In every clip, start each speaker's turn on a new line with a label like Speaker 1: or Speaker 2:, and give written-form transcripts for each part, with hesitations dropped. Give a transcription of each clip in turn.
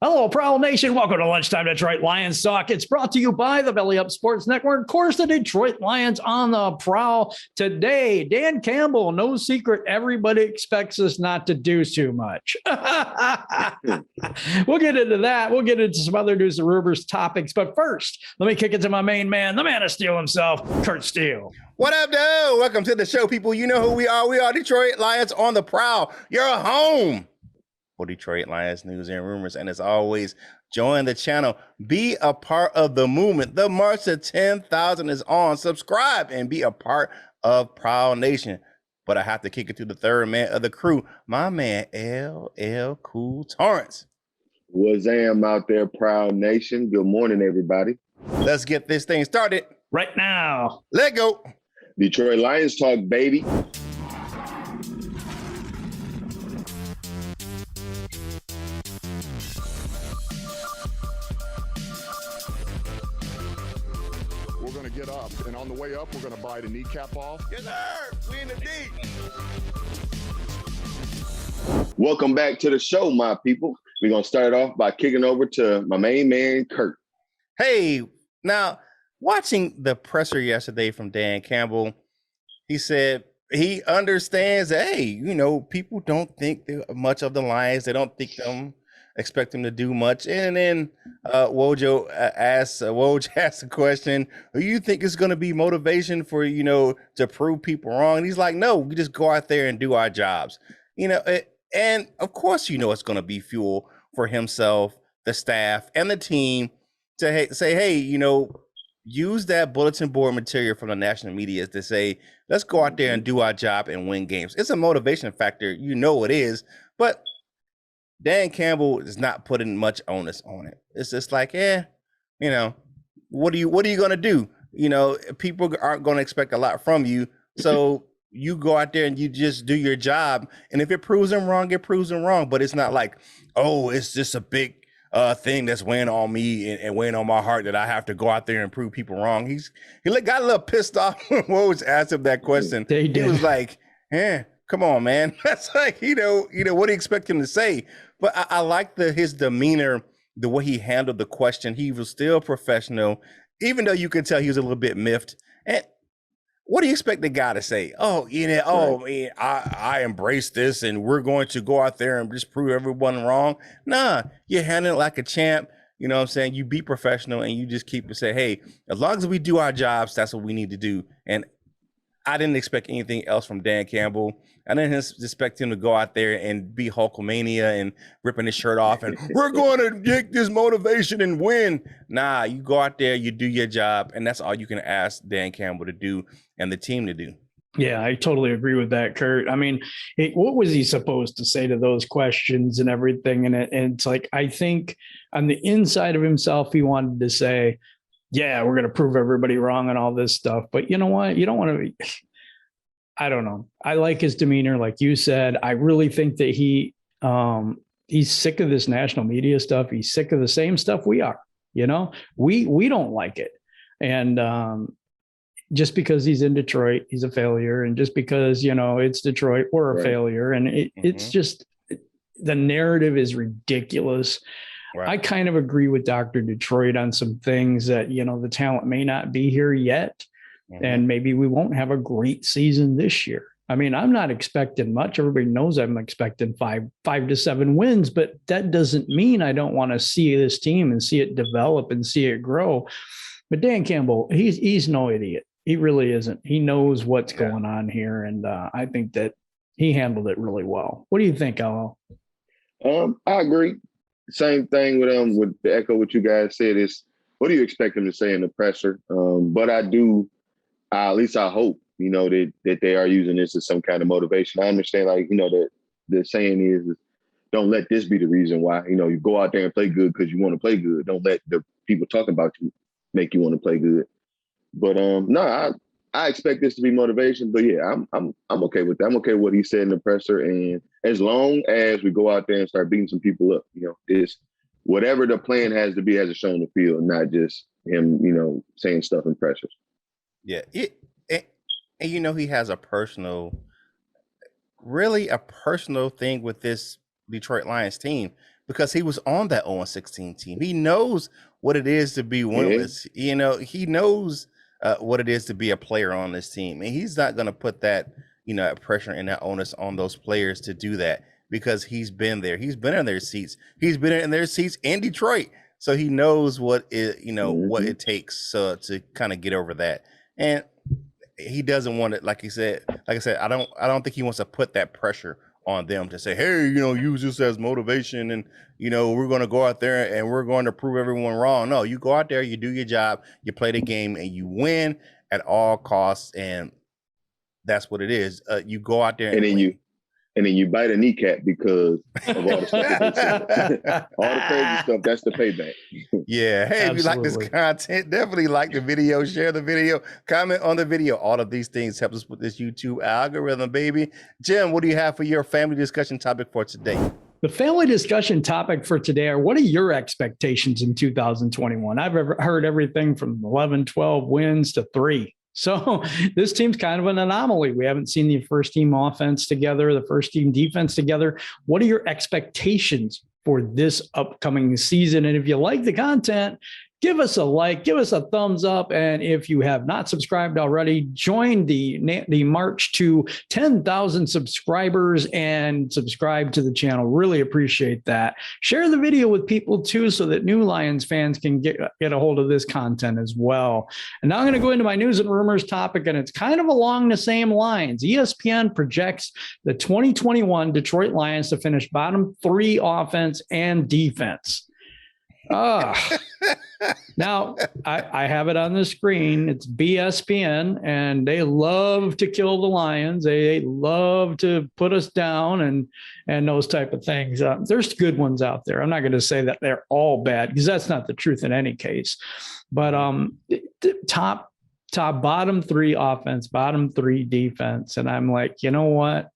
Speaker 1: Hello, Prowl Nation. Welcome to Lunchtime Detroit Lions Talk. It's brought to you by the Belly Up Sports Network. Of course, the Detroit Lions on the prowl today. Dan Campbell, no secret, everybody expects us not to do too much. We'll get into that. We'll get into some other news and rumors topics. But first, let me kick it to my main man, the man of steel himself, Curt Steele.
Speaker 2: What up, dude? Welcome to the show, people. You know who we are. We are Detroit Lions on the prowl. You're home for Detroit Lions news and rumors. And as always, join the channel. Be a part of the movement. The march to 10,000 is on. Subscribe and be a part of Prowl Nation. But I have to kick it to the third man of the crew, my man, LL Cool Tawrence.
Speaker 3: Wazam out there, Prowl Nation. Good morning, everybody.
Speaker 2: Let's get this thing started
Speaker 1: right now.
Speaker 2: Let go.
Speaker 3: Detroit Lions talk, baby.
Speaker 4: We're going to get up, and on the way up, we're going to bite a kneecap off.
Speaker 2: Yes, sir. We in the deep.
Speaker 3: Welcome back to the show, my people. We're going to start off by kicking over to my main man, Curt.
Speaker 2: Hey, now, watching the presser yesterday from Dan Campbell, he said he understands that, hey, you know, people don't think much of the Lions. They don't expect them to do much. And then Woj asked the question, do you think it's going to be motivation for, you know, to prove people wrong? And he's like, no, we just go out there and do our jobs. You know, and of course, you know, it's going to be fuel for himself, the staff, and the team to say, hey, you know, use that bulletin board material from the national media to say, let's go out there and do our job and win games. It's a motivation factor. You know it is. But Dan Campbell is not putting much onus on it. It's just like, you know, what are you going to do? You know, people aren't going to expect a lot from you. So you go out there and you just do your job. And if it proves them wrong, it proves them wrong. But it's not like, oh, it's just a big thing that's weighing on me and weighing on my heart that I have to go out there and prove people wrong. He got a little pissed off when Woj asked him that question. He was like, come on, man. That's like, you know, what do you expect him to say? But I like his demeanor, the way he handled the question. He was still professional, even though you could tell he was a little bit miffed. And what do you expect the guy to say? Oh, you know, man, I embrace this and we're going to go out there and just prove everyone wrong. Nah, you handle it like a champ. You know what I'm saying? You be professional and you just keep to say, hey, as long as we do our jobs, that's what we need to do. And I didn't expect anything else from Dan Campbell. I didn't expect him to go out there and be Hulkamania and ripping his shirt off and we're going to get this motivation and win. Nah, you go out there, you do your job, and that's all you can ask Dan Campbell to do and the team to do.
Speaker 1: Yeah, I totally agree with that, Curt. I mean, what was he supposed to say to those questions and everything? And it's like, I think on the inside of himself, he wanted to say, yeah, we're going to prove everybody wrong and all this stuff. But you know what? You don't want to be, I don't know. I like his demeanor. Like you said, I really think that he's sick of this national media stuff. He's sick of the same stuff we are, you know, we don't like it. And just because he's in Detroit, he's a failure. And just because, you know, it's Detroit, we're a failure. And it's just, the narrative is ridiculous. Right. I kind of agree with Dr. Detroit on some things that, you know, the talent may not be here yet. And maybe we won't have a great season this year. I mean, I'm not expecting much. Everybody knows I'm expecting five to 7 wins, but that doesn't mean I don't want to see this team and see it develop and see it grow. But Dan Campbell, he's no idiot. He really isn't. He knows what's going on here. And I think that he handled it really well. What do you think, LL?
Speaker 3: I agree. Same thing with the echo what you guys said is, what do you expect him to say in the presser? But at least I hope, you know, that they are using this as some kind of motivation. I understand, like, you know, that the saying is don't let this be the reason why, you know, you go out there and play good because you want to play good. Don't let the people talking about you make you want to play good. But no, I expect this to be motivation. But yeah, I'm okay with that. I'm okay with what he said in the presser. And as long as we go out there and start beating some people up, you know, it's whatever the plan has to be has to show on the field, not just him, you know, saying stuff in pressers.
Speaker 2: Yeah, and you know, he has a personal thing with this Detroit Lions team because he was on that 0-16 team. He knows what it is to be winless. You know, he knows what it is to be a player on this team, and he's not going to put that, you know, pressure and that onus on those players to do that, because he's been there. He's been in their seats. He's been in their seats in Detroit, so he knows what it, you know, what it takes to kind of get over that. And he doesn't want it, like I said, I don't think he wants to put that pressure on them to say, hey, you know, use this as motivation, and, you know, we're going to go out there and we're going to prove everyone wrong. No, you go out there, you do your job, you play the game, and you win at all costs, and that's what it is. You go out there
Speaker 3: and then you bite a kneecap because of all the stuff that they said. All the crazy stuff, that's the payback.
Speaker 2: Yeah. Hey, Absolutely. If you like this content, definitely like the video, share the video, comment on the video. All of these things help us with this YouTube algorithm, baby. Jim, what do you have for your family discussion topic for today?
Speaker 1: The family discussion topic for today are, what are your expectations in 2021? I've heard everything from 11, 12 wins to 3. So this team's kind of an anomaly. We haven't seen the first team offense together, the first team defense together. What are your expectations for this upcoming season? And if you like the content, give us a like, give us a thumbs up. And if you have not subscribed already, join the march to 10,000 subscribers and subscribe to the channel. Really appreciate that. Share the video with people too, so that new Lions fans can get a hold of this content as well. And now I'm going to go into my news and rumors topic, and it's kind of along the same lines. ESPN projects the 2021 Detroit Lions to finish bottom 3 offense and defense. Now I have it on the screen. It's BSPN, and they love to kill the Lions. They love to put us down and those type of things. There's good ones out there. I'm not going to say that they're all bad, because that's not the truth in any case. But top bottom 3 offense, bottom 3 defense, and I'm like, you know what?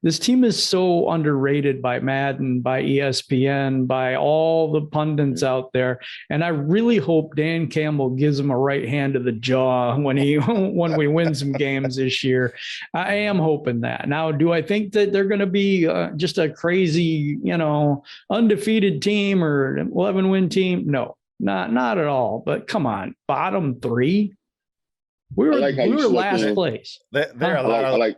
Speaker 1: This team is so underrated by Madden, by ESPN, by all the pundits out there. And I really hope Dan Campbell gives him a right hand to the jaw when we win some games this year. I am hoping that. Now, do I think that they're going to be just a crazy, you know, undefeated team or 11-win team? No, not at all. But come on, bottom 3. We were last place.
Speaker 2: There are a lot of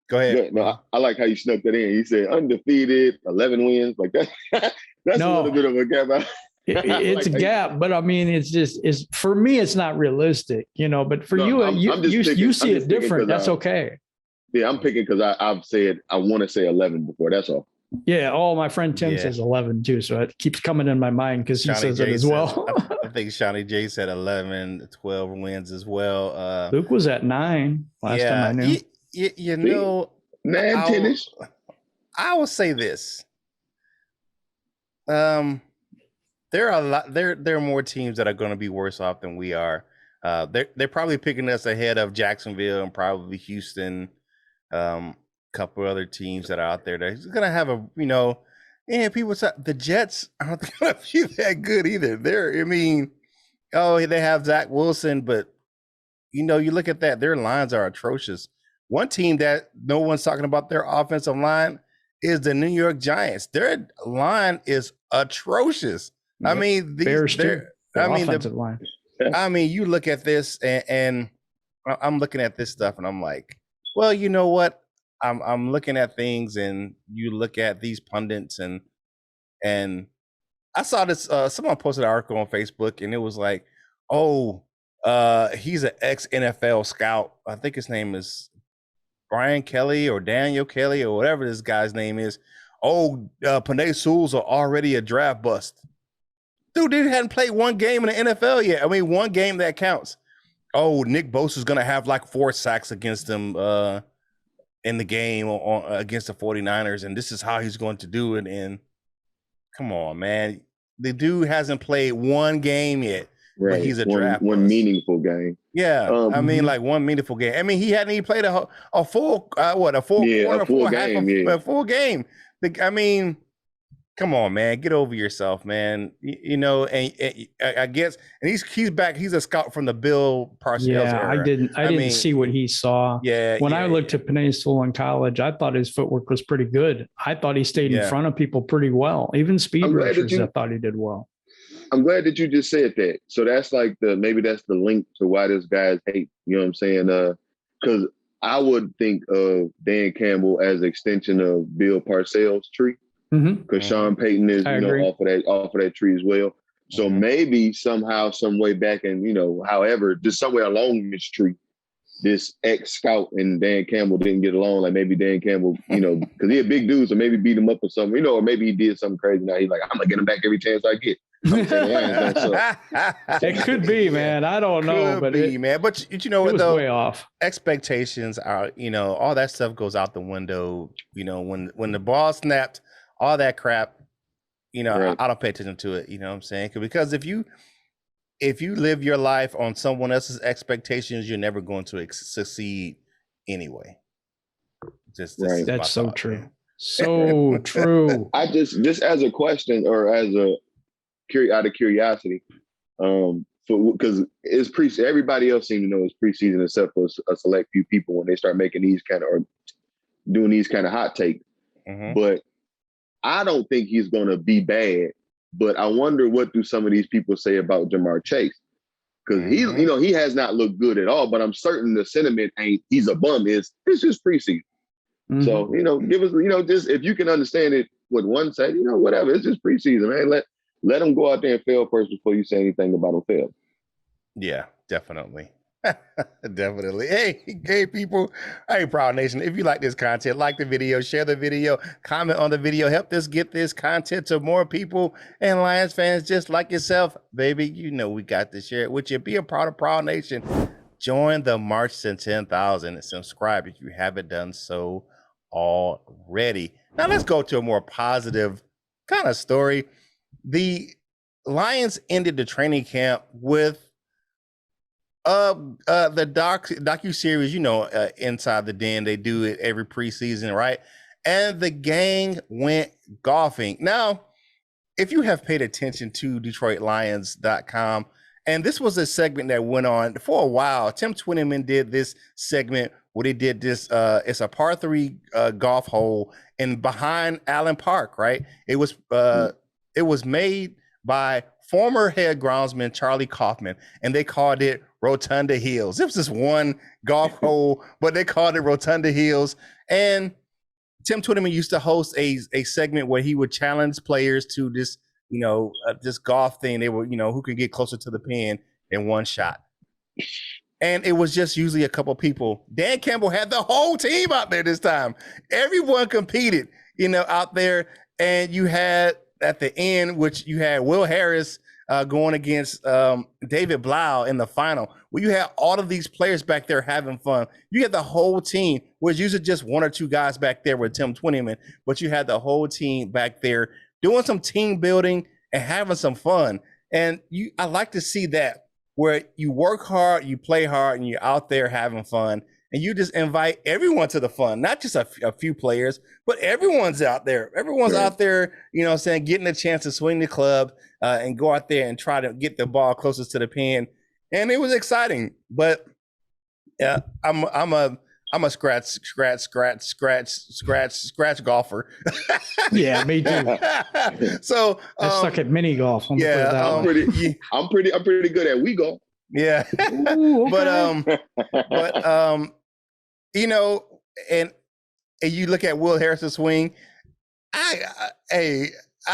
Speaker 2: Go ahead.
Speaker 3: Yeah, no, I like how you snuck that in. You said undefeated, 11 wins. Like that. That's a little bit of a gap.
Speaker 1: It's a gap, but I mean, it's for me, it's not realistic, you know. But for you see it different. That's okay.
Speaker 3: Yeah, I'm picking because I've said I want to say 11 before. That's all.
Speaker 1: Yeah. Oh, my friend Tim says 11 too, so it keeps coming in my mind because he says it as well.
Speaker 2: I think Shawnee J said 11, 12 wins as well.
Speaker 1: Luke was at 9 last time I knew.
Speaker 2: You know, I will say this. There are more teams that are going to be worse off than we are. They're probably picking us ahead of Jacksonville and probably Houston. Couple other teams that are out there that's going to have a, you know, and people say the Jets aren't going to be that good either. They have Zach Wilson, but you know, you look at that, their lines are atrocious. One team that no one's talking about their offensive line is the New York Giants. Their line is atrocious. Yep. I mean,
Speaker 1: line.
Speaker 2: I mean, you look at this and I'm looking at this stuff and I'm like, well, you know what? I'm looking at things, and you look at these pundits and I saw this. Someone posted an article on Facebook, and it was like, he's an ex-NFL scout. I think his name is Brian Kelly or Daniel Kelly or whatever this guy's name is. Panay Sewell's are already a draft bust. Dude hadn't played one game in the NFL yet. I mean, one game that counts. Nick Bosa's going to have like 4 sacks against him in the game against the 49ers, and this is how he's going to do it. And come on, man. The dude hasn't played one game yet. Right. But he's a draft
Speaker 3: one meaningful game.
Speaker 2: Yeah, I mean, like one meaningful game. I mean, he hadn't even played a full quarter, a full game. I mean, Come on, man, get over yourself, man. You know, and I guess, and he's back. He's a scout from the Bill Parcells era.
Speaker 1: I didn't see what he saw.
Speaker 2: Yeah.
Speaker 1: When I looked at Peninsula in college, I thought his footwork was pretty good. I thought he stayed in front of people pretty well. Even speed rushers, I thought he did well.
Speaker 3: I'm glad that you just said that. So that's like maybe that's the link to why this guy's hate. You know what I'm saying? Because I would think of Dan Campbell as an extension of Bill Parcells' tree. Because Sean Payton is, off of that tree as well. So maybe somehow, some way back, and however, just somewhere along this tree, this ex-scout and Dan Campbell didn't get along. Like maybe Dan Campbell, because he a big dude, so maybe beat him up or something, or maybe he did something crazy. Now he's like, I'm gonna get him back every chance I get.
Speaker 1: It could be, man. I don't know, but
Speaker 2: man. But you know what, though,
Speaker 1: way off.
Speaker 2: Expectations are, all that stuff goes out the window. When the ball snapped. All that crap, right. I don't pay attention to it. You know what I'm saying? Because if you live your life on someone else's expectations, you're never going to succeed anyway.
Speaker 3: Right.
Speaker 1: That's so true. So true.
Speaker 3: I just as a question or as out of curiosity, because it's everybody else seems to know it's preseason except for a select few people when they start making these kind of or doing these kind of hot takes. But I don't think he's going to be bad, but I wonder what do some of these people say about Jamar Chase? Because he has not looked good at all, but I'm certain the sentiment ain't he's a bum. It's just preseason. So, give us, just if you can understand it, what one said, whatever, it's just preseason, man. Let him go out there and fail first before you say anything about him fail.
Speaker 2: Yeah, definitely. Definitely. Hey, people. Hey, Prowl Nation. If you like this content, like the video, share the video, comment on the video, help us get this content to more people and Lions fans just like yourself, baby. We got to share it with you. Be a part of Prowl Nation. Join the March to 10,000 and subscribe if you haven't done so already. Now let's go to a more positive kind of story. The Lions ended the training camp with the docu-series, Inside the Den. They do it every preseason, right? And the gang went golfing. Now, if you have paid attention to DetroitLions.com, and this was a segment that went on for a while. Tim Twentyman did this segment where they did this, it's a par 3 golf hole in behind Allen Park, right? It was made by former head groundsman Charlie Kaufman, and they called it Rotunda Hills. It was just one golf hole, but they called it Rotunda Hills. And Tim Twentyman used to host a segment where he would challenge players to this, this golf thing. They were, who can get closer to the pin in one shot. And it was just usually a couple people. Dan Campbell had the whole team out there this time. Everyone competed, out there. And you had at the end, which you had Will Harris going against David Blau in the final, where you had all of these players back there having fun. You had the whole team, was usually just one or two guys back there with Tim Twentyman, but you had the whole team back there doing some team building and having some fun. And I like to see that, where you work hard, you play hard, and you're out there having fun. And you just invite everyone to the fun, not just a few players, but everyone's out there. Everyone's out there, getting a chance to swing the club and go out there and try to get the ball closest to the pin. And it was exciting. But I'm a scratch golfer.
Speaker 1: Yeah, me too.
Speaker 2: So
Speaker 1: I suck at mini golf.
Speaker 3: I'm pretty good at Wii golf.
Speaker 2: Yeah.
Speaker 1: Ooh, okay.
Speaker 2: but and you look at Will Harris's swing. I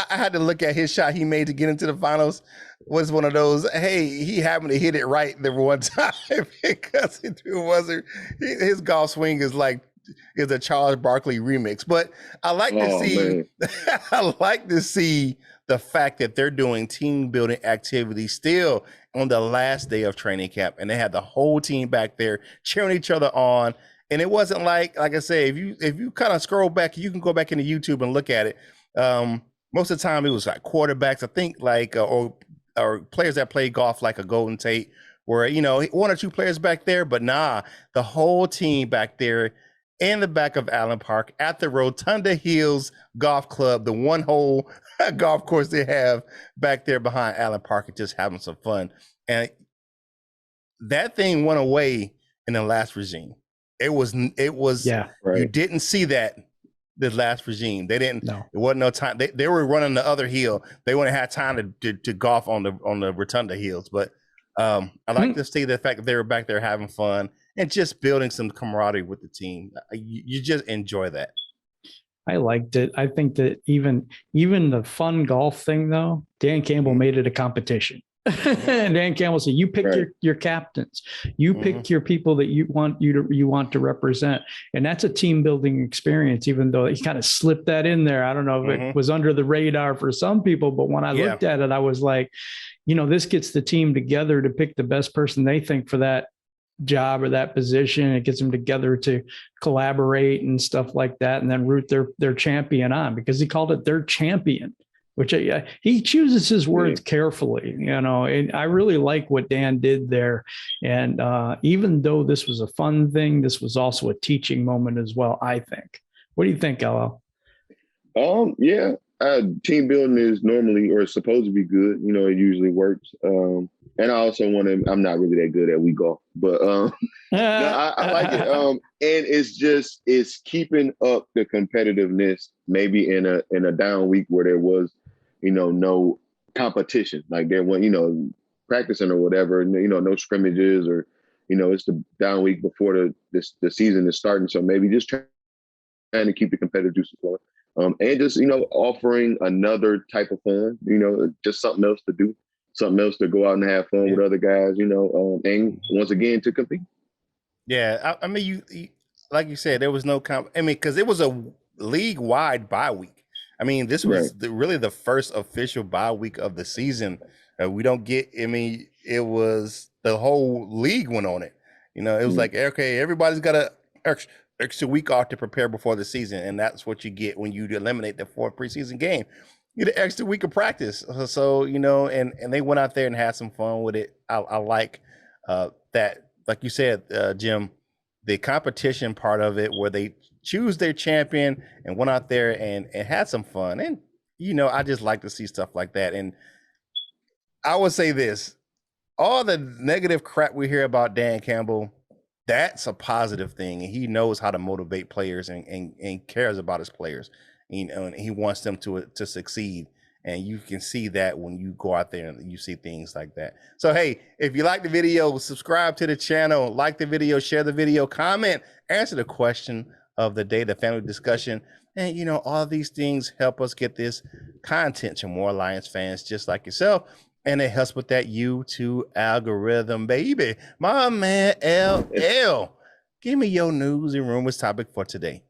Speaker 2: had to look at his shot he made to get into the finals. Was one of those, he happened to hit it right the one time because it wasn't, his golf swing is a Charles Barkley remix. But I like to see I like to see the fact that they're doing team building activities still on the last day of training camp, and they had the whole team back there cheering each other on. And it wasn't like I say, if you kind of scroll back, you can go back into YouTube and look at it. Most of the time it was like quarterbacks, I think, or players that play golf like a Golden Tate, where one or two players back there, but the whole team back there. in the back of Allen Park at the Rotunda Hills Golf Club, the one hole golf course they have back there behind Allen Park, and just having some fun. And that thing went away in the last regime. It was
Speaker 1: Yeah,
Speaker 3: right.
Speaker 2: You didn't see that the last regime. They didn't.
Speaker 1: No.
Speaker 2: It wasn't no time. They were running the other hill. They wouldn't have time to golf on the Rotunda Hills. But I like to see the fact that they were back there having fun and just building some camaraderie with the team. You just enjoy that.
Speaker 1: I liked it. I think that even the fun golf thing, though, Dan Campbell made it a competition. And Dan Campbell said, "You pick your captains. You pick your people that you want to represent." And that's a team building experience. Even though he kind of slipped that in there, I don't know if it was under the radar for some people, but when I looked at it, I was like, this gets the team together to pick the best person they think for that job or that position. It gets them together to collaborate and stuff like that, and then root their champion on, because he called it their champion, which he chooses his words carefully, and I really like what Dan did there. And even though this was a fun thing, this was also a teaching moment as well, I think. What do you think, LL?
Speaker 3: Yeah, team building is normally, or it's supposed to be good. It usually works. And I also I'm not really that good at week golf, but no, I like it. And it's keeping up the competitiveness, maybe in a down week where there was, no competition, like there was, practicing or whatever, no scrimmages, or, it's the down week before the season is starting. So maybe just trying to keep the competitive juices flowing. And just, offering another type of fun, just something else to do. Something else to go out and have fun with other guys, and once again to compete.
Speaker 2: Yeah, I mean, you like you said, there was no because it was a league-wide bye week. I mean, this was really the first official bye week of the season. We don't get. I mean, it was the whole league went on it. It was like, okay, everybody's got a extra week off to prepare before the season, and that's what you get when you eliminate the 4th preseason game. You get an extra week of practice. So, and they went out there and had some fun with it. I like that, like you said, Jim, the competition part of it, where they choose their champion and went out there and had some fun. And, I just like to see stuff like that. And I would say this, all the negative crap we hear about Dan Campbell, that's a positive thing. And he knows how to motivate players and cares about his players. And he wants them to succeed, and you can see that when you go out there and you see things like that. So hey, if you like the video, subscribe to the channel, like the video, share the video, comment, answer the question of the day, the family discussion, and all these things help us get this content to more Lions fans just like yourself, and it helps with that YouTube algorithm, baby. My man LL, give me your news and rumors topic for today.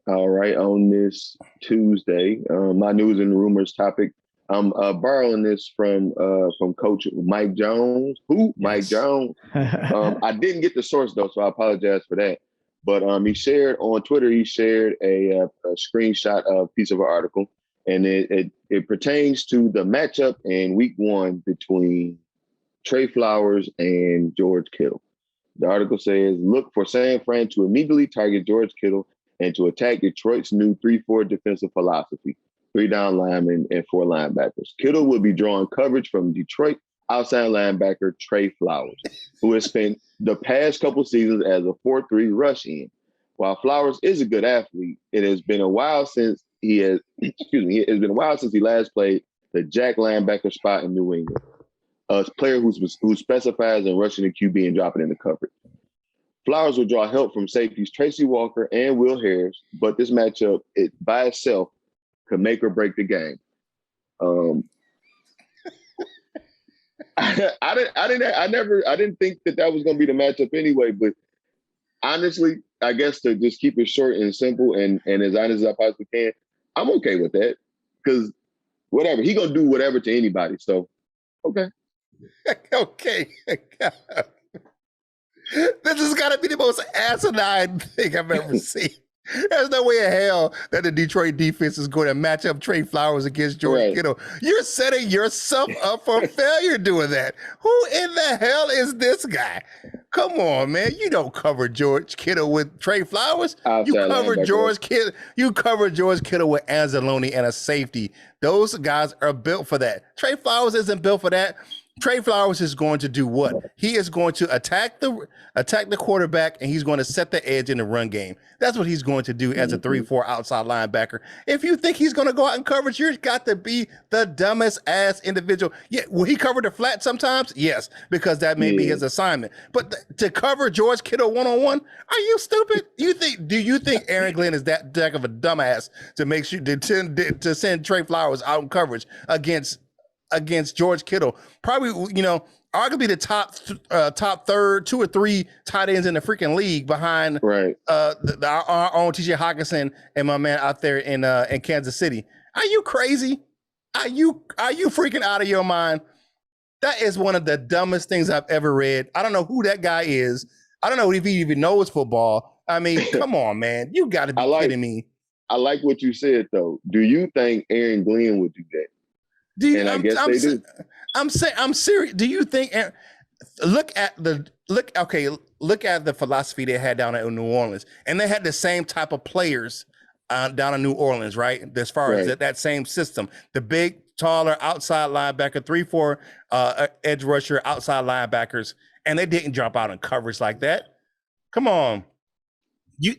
Speaker 3: All right, on this Tuesday, my news and rumors topic, I'm borrowing this from Coach Mike Jones. Mike Jones? I didn't get the source though, so I apologize for that. But he shared on Twitter, a screenshot of a piece of an article, and it pertains to the matchup in week 1 between Trey Flowers and George Kittle. The article says, look for San Fran to immediately target George Kittle and to attack Detroit's new 3-4 defensive philosophy, 3 down linemen and 4 linebackers. Kittle will be drawing coverage from Detroit outside linebacker Trey Flowers, who has spent the past couple seasons as a 4-3 rush in. While Flowers is a good athlete, it has been a while since he last played the jack linebacker spot in New England. A player who specifies in rushing the QB and dropping into coverage. Flowers will draw help from safeties Tracy Walker and Will Harris, but this matchup by itself could make or break the game. I didn't think that was going to be the matchup anyway. But honestly, I guess to just keep it short and simple and as honest as I possibly can, I'm okay with that, because whatever, he gonna do whatever to anybody. So okay.
Speaker 2: Okay. This has got to be the most asinine thing I've ever seen. There's no way in hell that the Detroit defense is going to match up Trey Flowers against George Kittle. You're setting yourself up for failure doing that. Who in the hell is this guy? Come on, man. You don't cover George Kittle with Trey Flowers. You cover George Kittle. You cover George Kittle with Anzalone and a safety. Those guys are built for that. Trey Flowers isn't built for that. Trey Flowers is going to do what? He is going to attack the quarterback, and he's going to set the edge in the run game. That's what he's going to do as a 3-4 outside linebacker. If you think he's going to go out and coverage, you've got to be the dumbest ass individual. Yeah, will he cover the flat sometimes? Yes, because that may be his assignment. But to cover George Kittle one-on-one, are you stupid? Do you think Aaron Glenn is that jack of a dumbass to make sure to send Trey Flowers out in coverage against George Kittle? Probably, arguably the top third, 2 or 3 tight ends in the freaking league behind our own TJ Hawkinson and my man out there in Kansas City. Are you crazy? Are you freaking out of your mind? That is one of the dumbest things I've ever read. I don't know who that guy is. I don't know if he even knows football. I mean, come on, man. You got to be kidding me.
Speaker 3: I like what you said, though. Do you think Aaron Glenn would do that? I guess they do. I'm serious. Do you think? Look at the philosophy they had down in New Orleans, and they had the same type of players down in New Orleans, right? As far as that same system, the big, taller outside linebacker, 3-4 edge rusher, outside linebackers, and they didn't jump out in coverage like that. Come on.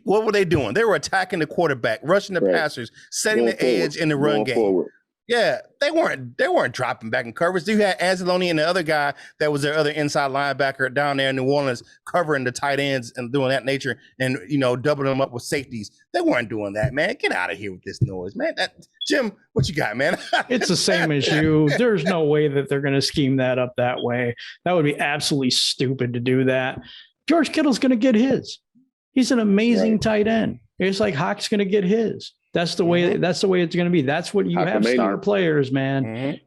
Speaker 3: What were they doing? They were attacking the quarterback, rushing the passers, setting the edge in the run game. Forward. Yeah, they weren't dropping back in coverage. You had Anzalone and the other guy that was their other inside linebacker down there in New Orleans covering the tight ends and doing that nature and, doubling them up with safeties. They weren't doing that, man. Get out of here with this noise, man. Jim, what you got, man?
Speaker 1: It's the same as you. There's no way that they're going to scheme that up that way. That would be absolutely stupid to do that. George Kittle's going to get his. He's an amazing tight end. It's like Hawk's going to get his. That's the way it's going to be. That's what you have star players, man.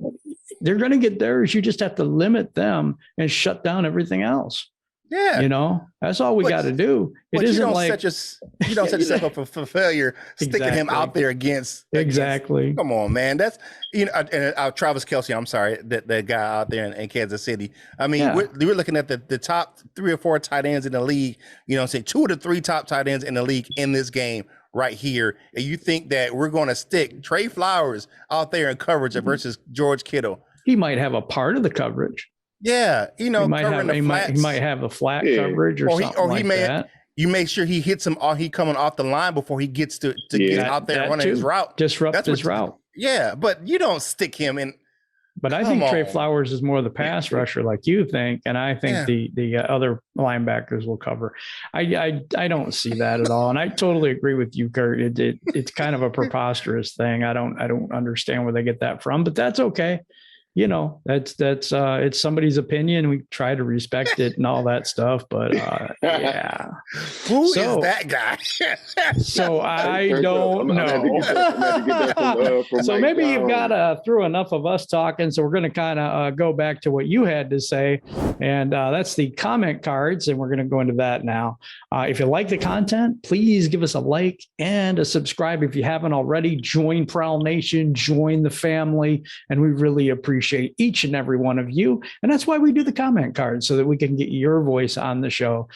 Speaker 1: They're going to get theirs. You just have to limit them and shut down everything else. Yeah. That's all we got to do. It isn't like
Speaker 2: you don't set yourself up for failure, sticking him out there against.
Speaker 1: Exactly.
Speaker 2: Come on, man. That's, and Travis Kelce, I'm sorry, that guy out there in Kansas City. I mean, we're looking at the top 3 or 4 tight ends in the league, say 2 to 3 top tight ends in the league in this game right here. And you think that we're going to stick Trey Flowers out there in coverage versus George Kittle?
Speaker 1: He might have a part of the coverage.
Speaker 2: Yeah,
Speaker 1: he might have a flat coverage or something like that.
Speaker 2: You make sure he hits him. He coming off the line before he gets to get out there running his route.
Speaker 1: Disrupt his route.
Speaker 2: Yeah, but you don't stick him in.
Speaker 1: But I think Trey Flowers is more of the pass rusher, like you think, and I think the other linebackers will cover. I don't see that at all, and I totally agree with you, Curt. It's kind of a preposterous thing. I don't understand where they get that from, but that's okay. That's it's somebody's opinion. We try to respect it and all that stuff, but yeah.
Speaker 2: Who is that guy?
Speaker 1: So I don't know. So maybe you've got through enough of us talking. So we're going to kind of go back to what you had to say, and that's the comment cards, and we're going to go into that now. If you like the content, please give us a like and a subscribe if you haven't already. Join Prowl Nation, join the family, and we really appreciate each and every one of you. And that's why we do the comment cards, so that we can get your voice on the show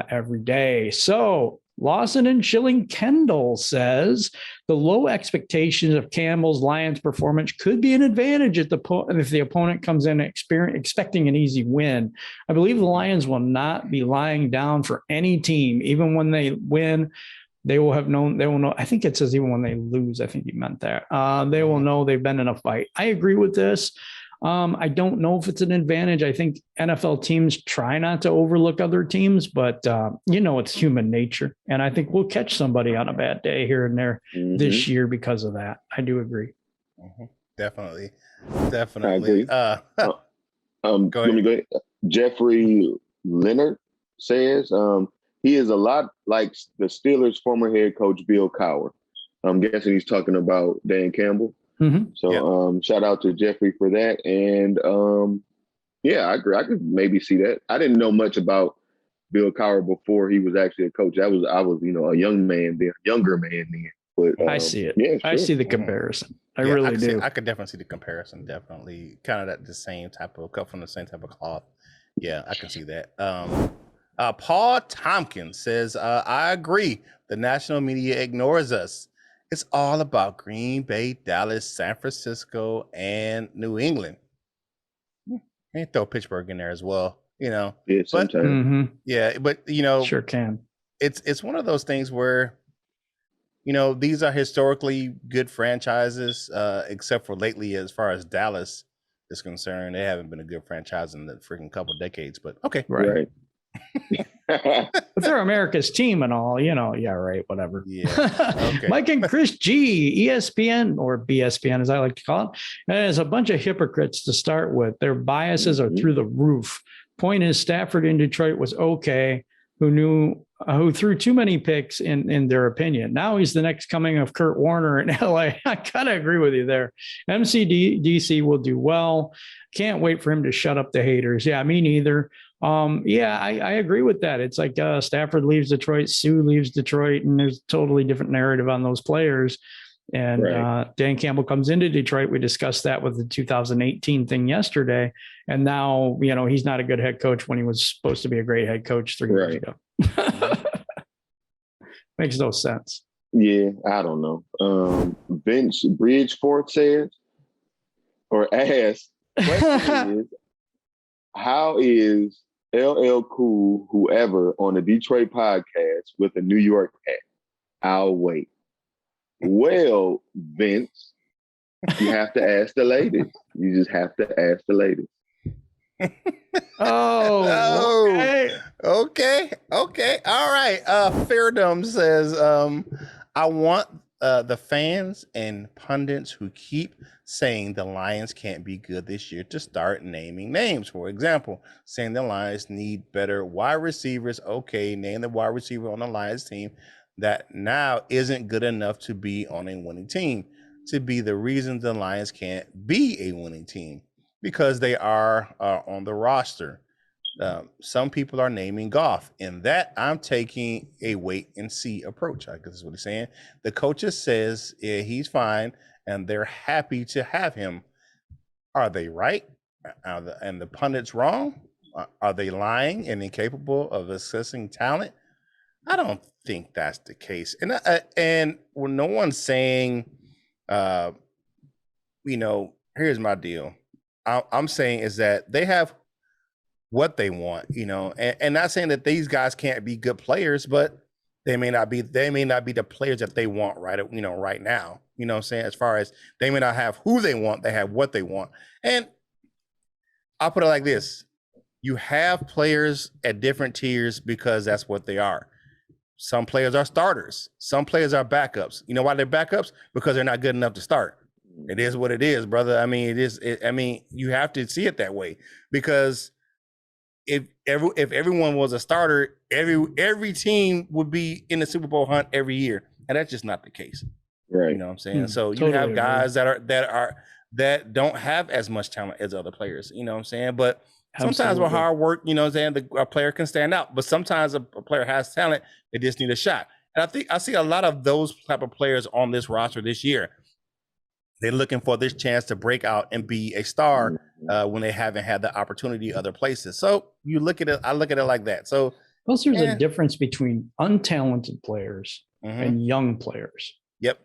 Speaker 1: every day. So Lawson and Schilling Kendall says the low expectations of Campbell's Lions performance could be an advantage if the opponent comes in expecting an easy win. I believe the Lions will not be lying down for any team. Even when they win, they will know. I think it says even when they lose, I think he meant that. They will know they've been in a fight. I agree with this. I don't know if it's an advantage. I think NFL teams try not to overlook other teams, but it's human nature. And I think we'll catch somebody on a bad day here and there this year because of that. I do agree.
Speaker 2: Definitely.
Speaker 3: I agree. Go ahead. Jeffrey Leonard says, he is a lot like the Steelers' former head coach, Bill Cowher. I'm guessing he's talking about Dan Campbell. So shout out to Jeffrey for that. And I agree. I could maybe see that. I didn't know much about Bill Cowher before he was actually a coach. I was a younger man then. But
Speaker 1: I see it. Yeah, sure. I see the comparison. I really do.
Speaker 2: I could definitely see the comparison. Definitely, kind of the same type of cut from the same type of cloth. Yeah, I can see that. Paul Tompkins says, I agree. The national media ignores us. It's all about Green Bay, Dallas, San Francisco, and New England. And throw Pittsburgh in there as well,
Speaker 3: Yeah,
Speaker 2: But
Speaker 3: sometimes.
Speaker 2: yeah, but
Speaker 1: Sure can.
Speaker 2: it's one of those things where these are historically good franchises, except for lately, as far as Dallas is concerned, they haven't been a good franchise in the freaking couple decades. But okay,
Speaker 1: Right. But they're America's team and all, yeah, right, whatever.
Speaker 2: Yeah. Okay.
Speaker 1: Mike and Chris G, ESPN or BSPN, as I like to call it, there's a bunch of hypocrites to start with. Their biases are through the roof. Point is, Stafford in Detroit was okay, who threw too many picks in their opinion. Now he's the next coming of Kurt Warner in LA. I kind of agree with you there. DC will do well. Can't wait for him to shut up the haters. Yeah, me neither. I agree with that. It's like Stafford leaves Detroit, Sue leaves Detroit, and there's a totally different narrative on those players. And Dan Campbell comes into Detroit. We discussed that with the 2018 thing yesterday. And now, he's not a good head coach when he was supposed to be a great head coach 3 years ago. Makes no sense.
Speaker 3: Yeah, I don't know. Vince Bridgeport says, or asked, question is, how is LL Cool, whoever, on the Detroit podcast with a New York hat? I'll wait. Well, Vince, you have to ask the ladies. You just have to ask the ladies.
Speaker 2: Okay. All right. FairDumb says, I want the fans and pundits who keep saying the Lions can't be good this year to start naming names. For example, saying the Lions need better wide receivers. Okay, name the wide receiver on the Lions team that now isn't good enough to be on a winning team, to be the reason the Lions can't be a winning team, because they are on the roster. Some people are naming Goff. In that, I'm taking a wait and see approach. I guess is what he's saying. The coaches says he's fine, and they're happy to have him. Are they right? And the pundits wrong? Are they lying and incapable of assessing talent? I don't think that's the case. And when no one's saying, here's my deal. I'm saying is that they have what they want, and not saying that these guys can't be good players, but they may not be the players that they want right now. You know what I'm saying? As far as they may not have who they want, they have what they want. And I'll put it like this. You have players at different tiers because that's what they are. Some players are starters. Some players are backups. You know why they're backups? Because they're not good enough to start. It is what it is, brother. I mean, you have to see it that way, because if everyone was a starter, every team would be in the Super Bowl hunt every year, and that's just not the case.
Speaker 3: Right.
Speaker 2: You know what I'm saying? So
Speaker 1: Totally
Speaker 2: you have guys that don't have as much talent as other players. You know what I'm saying? But sometimes with hard work, a player can stand out. But sometimes a player has talent; they just need a shot. And I see a lot of those type of players on this roster this year. They're looking for this chance to break out and be a star when they haven't had the opportunity other places. So you look at it, I look at it like that. So
Speaker 1: plus there's a difference between untalented players and young players.
Speaker 2: Yep.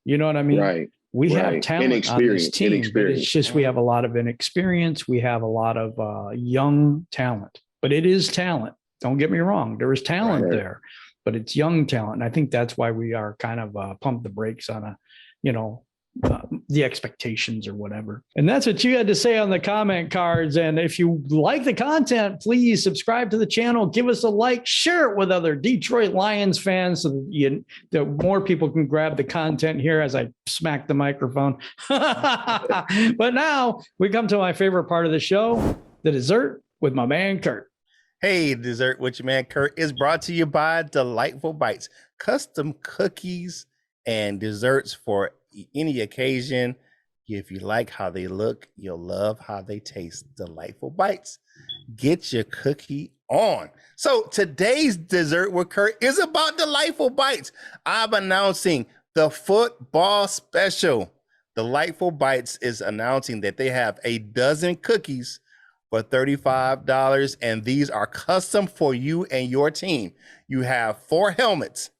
Speaker 1: You know what I mean?
Speaker 3: Right.
Speaker 1: We have talent on this team, but it's just we have a lot of inexperience. We have a lot of young talent, but it is talent. Don't get me wrong. There is talent there, but it's young talent. And I think that's why we are kind of pump the brakes on the expectations or whatever. And that's what you had to say on the comment cards. And if you like the content, please subscribe to the channel, give us a like, share it with other Detroit Lions fans so that more people can grab the content here as I smack the microphone. But now we come to my favorite part of the show, the dessert with my man, Curt.
Speaker 2: Hey, Dessert with your man, Curt is brought to you by Delightful Bites, custom cookies and desserts for any occasion. If you like how they look, you'll love how they taste. Delightful Bites. Get your cookie on. So today's Dessert with Curt is about Delightful Bites. I'm announcing the football special. Delightful Bites is announcing that they have a dozen cookies for $35. And these are custom for you and your team. You have 4 helmets,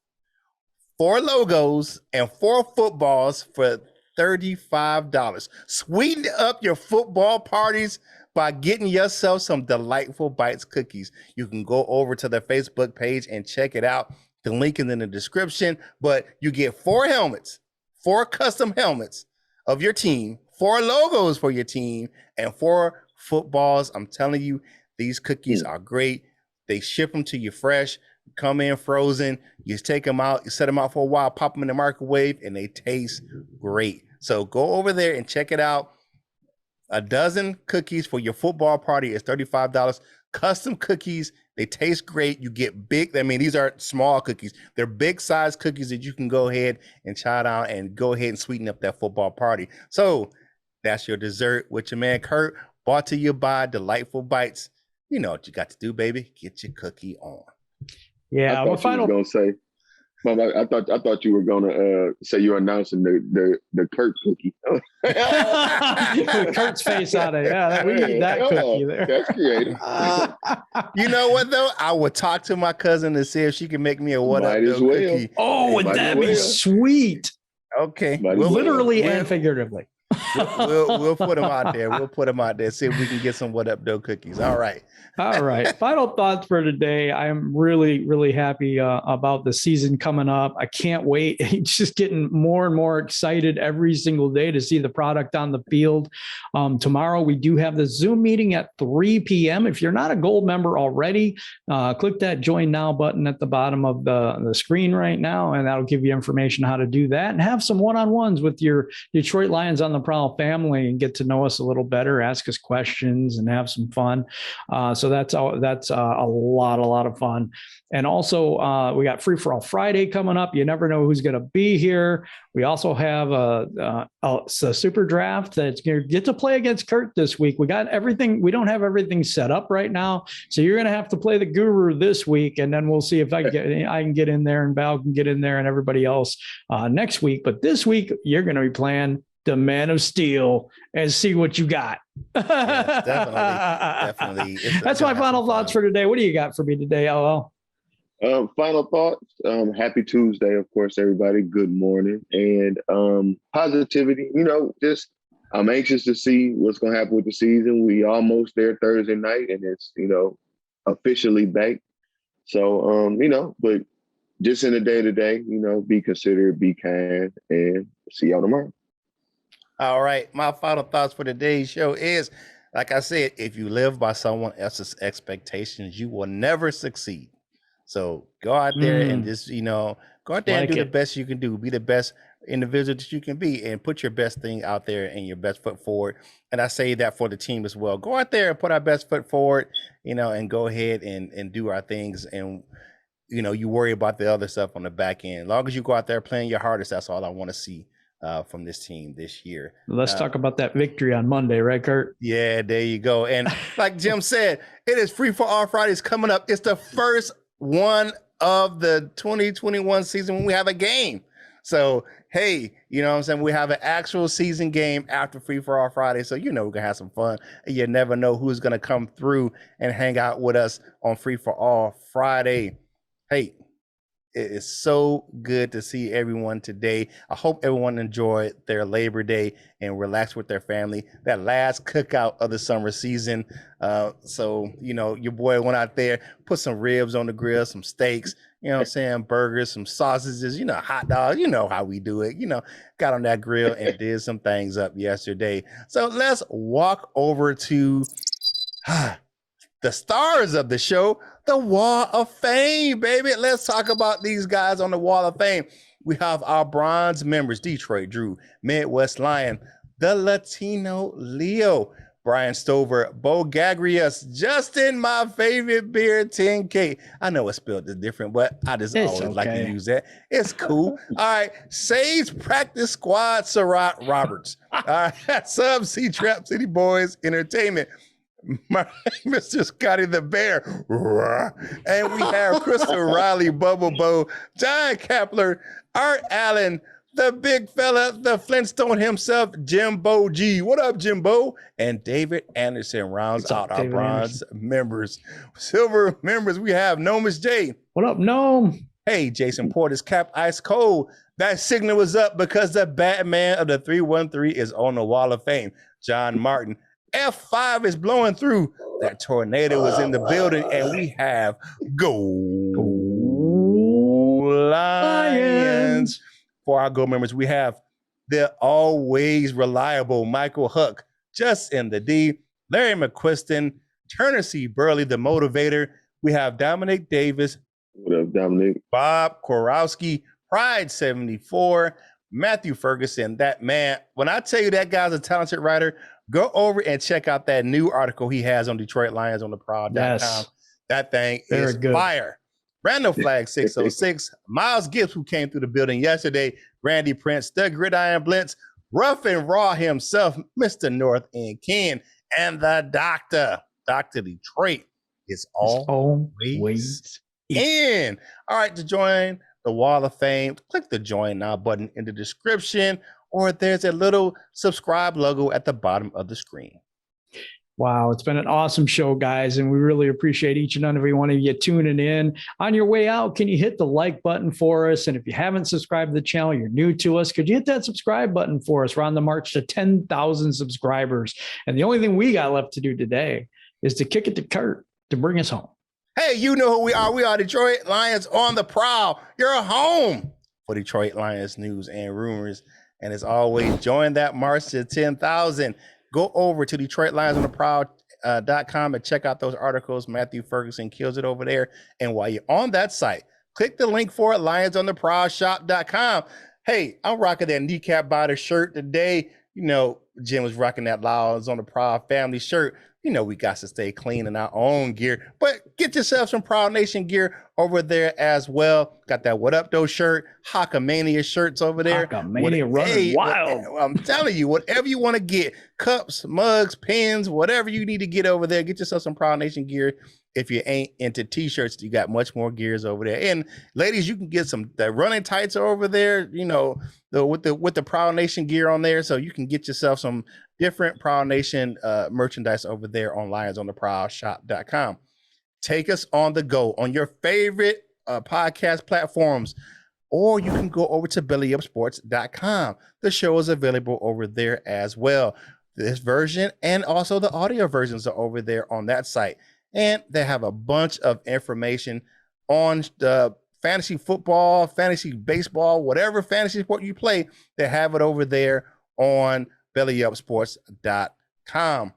Speaker 2: 4 logos, and 4 footballs for $35. Sweeten up your football parties by getting yourself some Delightful Bites cookies. You can go over to their Facebook page and check it out. The link is in the description, but you get 4 helmets, 4 custom helmets of your team, 4 logos for your team, and 4 footballs. I'm telling you, these cookies are great. They ship them to you fresh, come in frozen. You take them out, you set them out for a while, pop them in the microwave, and they taste great. So go over there and check it out. A dozen cookies for your football party is $35. Custom cookies, they taste great. You get big. I mean, these aren't small cookies. They're big size cookies that you can go ahead and try out and go ahead and sweeten up that football party. So that's your dessert with your man Curt, brought to you by Delightful Bites. You know what you got to do, baby. Get your cookie on.
Speaker 1: Yeah,
Speaker 3: I thought you were gonna say, Mama, I thought you were gonna say you're announcing the Curt cookie.
Speaker 1: With Kurt's face on it. Yeah, we need that cookie there.
Speaker 3: That's creative.
Speaker 2: You know what though? I would talk to my cousin to see if she can make me a what up cookie.
Speaker 1: Oh, would that be sweet?
Speaker 2: Okay,
Speaker 1: Literally and figuratively.
Speaker 2: We'll put them out there. We'll put them out there. See if we can get some what up dough cookies. All right.
Speaker 1: All right. Final thoughts for today. I'm really, really happy about the season coming up. I can't wait. It's just getting more and more excited every single day to see the product on the field. Tomorrow, we do have the Zoom meeting at 3 p.m. If you're not a gold member already, click that join now button at the bottom of the screen right now, and that'll give you information how to do that and have some one-on-ones with your Detroit Lions on the Prowl family and get to know us a little better, ask us questions, and have some fun. So that's a lot of fun. And also, we got Free for All Friday coming up. You never know who's going to be here. We also have a super draft that's going to get to play against Curt this week. We got everything. We don't have everything set up right now, so you're going to have to play the guru this week, and then we'll see if I can get in there and Val can get in there and everybody else next week. But this week, you're going to be playing the Man of Steel and see what you got.
Speaker 2: Yes, definitely.
Speaker 1: That's my final thoughts for today. What do you got for me today, LL?
Speaker 3: Final thoughts. Happy Tuesday, of course, everybody. Good morning. And positivity, just I'm anxious to see what's going to happen with the season. We almost there Thursday night, and it's, officially back. So, but just in the day-to-day, be considerate, be kind, and see y'all tomorrow.
Speaker 2: All right. My final thoughts for today's show is, like I said, if you live by someone else's expectations, you will never succeed. So go out there and just, go out there and do the best you can do. Be the best individual that you can be and put your best thing out there and your best foot forward. And I say that for the team as well. Go out there and put our best foot forward, and go ahead and do our things. And, you worry about the other stuff on the back end. As long as you go out there playing your hardest, that's all I want to see from this team this year.
Speaker 1: Let's talk about that victory on Monday, right, Curt?
Speaker 2: Yeah, there you go. And like Jim said, it is Free for All Fridays coming up. It's the first one of the 2021 season when we have a game. So, hey, you know what I'm saying? We have an actual season game after Free for All Friday. So, we're going to have some fun. You never know who's going to come through and hang out with us on Free for All Friday. Hey, it is so good to see everyone today. I hope everyone enjoyed their Labor Day and relaxed with their family. That last cookout of the summer season. So, your boy went out there, put some ribs on the grill, some steaks, burgers, some sausages, hot dogs, how we do it, got on that grill and did some things up yesterday. So let's walk over to the stars of the show, the Wall of Fame, baby. Let's talk about these guys on the Wall of Fame. We have our bronze members, Detroit Drew, Midwest Lion, the Latino Leo, Brian Stover, Bo Gagrius, Justin, my favorite beer, 10K. I know it's spelled different, but I just always like to use that. It's cool. All right. Sage Practice Squad, Surratt Roberts. All right. Sub C Trap City Boys Entertainment, Mr. Scotty the Bear, and we have Crystal Riley, Bubble Bo, John Kapler, Art Allen, the big fella, the Flintstone himself, Jimbo G. What up, Jimbo? And David Anderson rounds out our bronze members. Silver members, we have Nomus J.
Speaker 1: What up, Gnome?
Speaker 2: Hey, Jason Portis, Cap Ice Cold. That signal was up because the Batman of the 313 is on the Wall of Fame. John Martin. F5 is blowing through. That tornado is in the building, and we have Go Lions. For our Go members, we have the always reliable Michael Huck, just in the D, Larry McQuiston, Turner C. Burley, the motivator. We have Dominic Davis.
Speaker 3: What up, Dominic?
Speaker 2: Bob Korowski, Pride 74, Matthew Ferguson. That man, when I tell you that guy's a talented writer, go over and check out that new article he has on Detroit Lions on the Prowl.com.
Speaker 1: Yes.
Speaker 2: That thing
Speaker 1: Very
Speaker 2: is
Speaker 1: good.
Speaker 2: fire. Random Flag 606, Miles Gibbs, who came through the building yesterday, Randy Prince, the Gridiron Blitz, Rough and Raw himself, Mr. North End Ken, and the Doctor, Dr. Detroit, is always in. All right, to join the Wall of Fame, click the Join Now button in the description, or there's a little subscribe logo at the bottom of the screen.
Speaker 1: Wow, it's been an awesome show, guys, and we really appreciate each and every one of you tuning in. On your way out, can you hit the like button for us? And if you haven't subscribed to the channel, you're new to us, could you hit that subscribe button for us? We're on the march to 10,000 subscribers. And the only thing we got left to do today is to kick it to Curt to bring us home.
Speaker 2: Hey, you know who we are. We are Detroit Lions on the Prowl. You're home for Detroit Lions news and rumors. And as always, join that march to 10,000. Go over to DetroitLionsOnTheProwl.com and check out those articles. Matthew Ferguson kills it over there. And while you're on that site, click the link for it, LionsOnTheProwlShop.com. Hey, I'm rocking that kneecap biter shirt today. You know, Jim was rocking that Lions on the Prowl family shirt. You know, we got to stay clean in our own gear, but get yourself some Prowl Nation gear over there as well. Got that What Up Though shirt, Hockamania shirts over there.
Speaker 1: Hockamania running wild.
Speaker 2: I'm telling you, whatever you want to get, cups, mugs, pins, whatever you need to get over there, get yourself some Prowl Nation gear. If you ain't into t-shirts, you got much more gears over there. And ladies, you can get some the running tights over there, you know, with the Prowl Nation gear on there. So you can get yourself some different Prowl Nation merchandise over there on LionsOnTheProwlShop.com. Take us on the go on your favorite podcast platforms, or you can go over to BellyUpSports.com. The show is available over there as well. This version and also the audio versions are over there on that site. And they have a bunch of information on the fantasy football, fantasy baseball, whatever fantasy sport you play. They have it over there on BellyUpSports.com.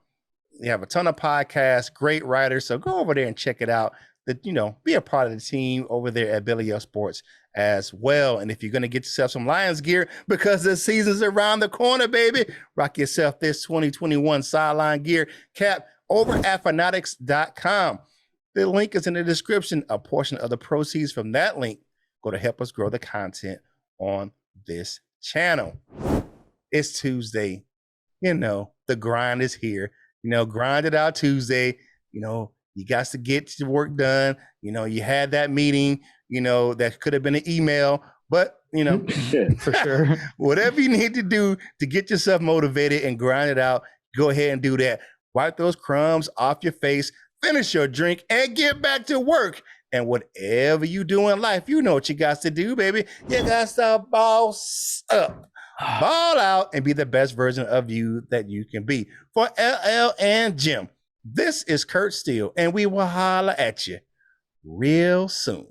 Speaker 2: They have a ton of podcasts, great writers. So go over there and check it out. Be a part of the team over there at Belly Up Sports as well. And if you're going to get yourself some Lions gear because the season's around the corner, baby, rock yourself this 2021 sideline gear cap over at fanatics.com. The link is in the description. A portion of the proceeds from that link go to help us grow the content on this channel. It's Tuesday. You know, the grind is here. You know, grind it out Tuesday. You know, you got to get your work done. You know, you had that meeting, you know, that could have been an email, but, you know,
Speaker 1: for sure.
Speaker 2: Whatever you need to do to get yourself motivated and grind it out, go ahead and do that. Wipe those crumbs off your face, finish your drink, and get back to work. And whatever you do in life, you know what you got to do, baby. You got to boss up, ball out, and be the best version of you that you can be. For LL and Jim, this is Curt Steele, and we will holler at you real soon.